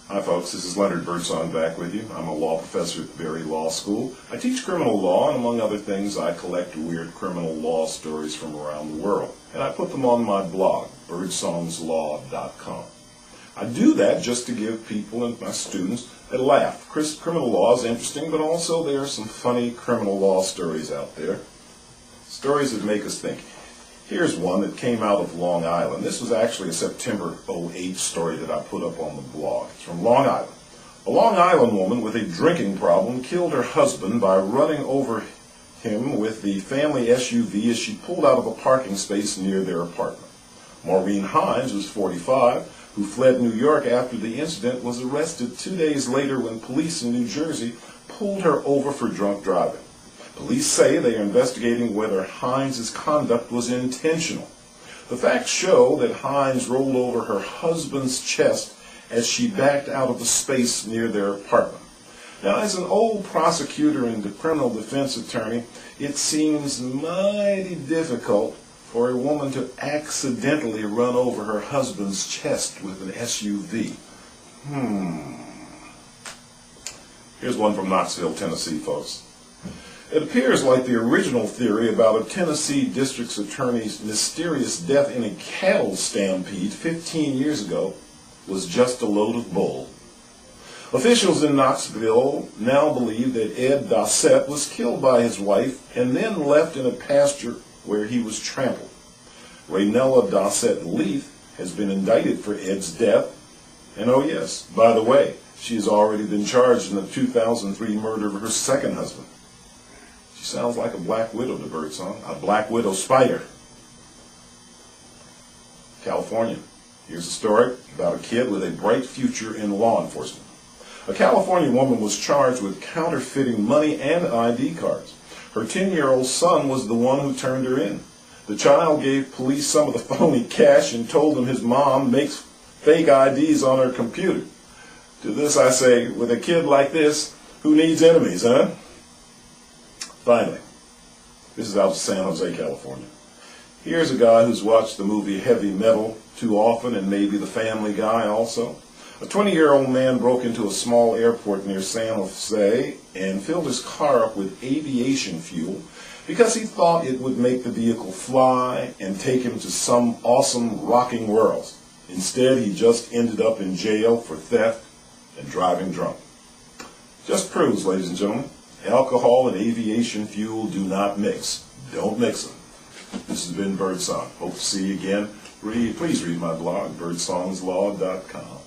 Hi folks, this is Leonard Birdsong back with you. I'm a law professor at the Berry Law School. I teach criminal law, and among other things I collect weird criminal law stories from around the world. And I put them on my blog, birdsongslaw.com. I do that just to give people and my students a laugh. Criminal law is interesting, but also there are some funny criminal law stories out there. Stories that make us think. Here's one that came out of Long Island. This was actually a September '08 story that I put up on the blog. It's from Long Island. A Long Island woman with a drinking problem killed her husband by running over him with the family SUV as she pulled out of a parking space near their apartment. Maureen Hines, who's 45, who fled New York after the incident, was arrested 2 days later when police in New Jersey pulled her over for drunk driving. Police say they are investigating whether Hines' conduct was intentional. The facts show that Hines rolled over her husband's chest as she backed out of the space near their apartment. Now, as an old prosecutor and criminal defense attorney, it seems mighty difficult for a woman to accidentally run over her husband's chest with an SUV. Here's one from Knoxville, Tennessee, folks. It appears like the original theory about a Tennessee district attorney's mysterious death in a cattle stampede 15 years ago was just a load of bull. Officials in Knoxville now believe that Ed Dossett was killed by his wife and then left in a pasture where he was trampled. Raynella Dossett Leith has been indicted for Ed's death, and oh yes, by the way, she has already been charged in the 2003 murder of her second husband. She sounds like a black widow to Birdsong, a black widow spider. California. Here's a story about a kid with a bright future in law enforcement. A California woman was charged with counterfeiting money and ID cards. Her 10-year-old son was the one who turned her in. The child gave police some of the phony cash and told them his mom makes fake IDs on her computer. To this I say, with a kid like this, who needs enemies, huh? Finally, this is out of San Jose, California. Here's a guy who's watched the movie Heavy Metal too often, and maybe The Family Guy also. A 20-year-old man broke into a small airport near San Jose and filled his car up with aviation fuel because he thought it would make the vehicle fly and take him to some awesome rocking world. Instead, he just ended up in jail for theft and driving drunk. Just proves, ladies and gentlemen, alcohol and aviation fuel do not mix. Don't mix them. This has been Birdsong. Hope to see you again. Please read my blog, birdsongslaw.com.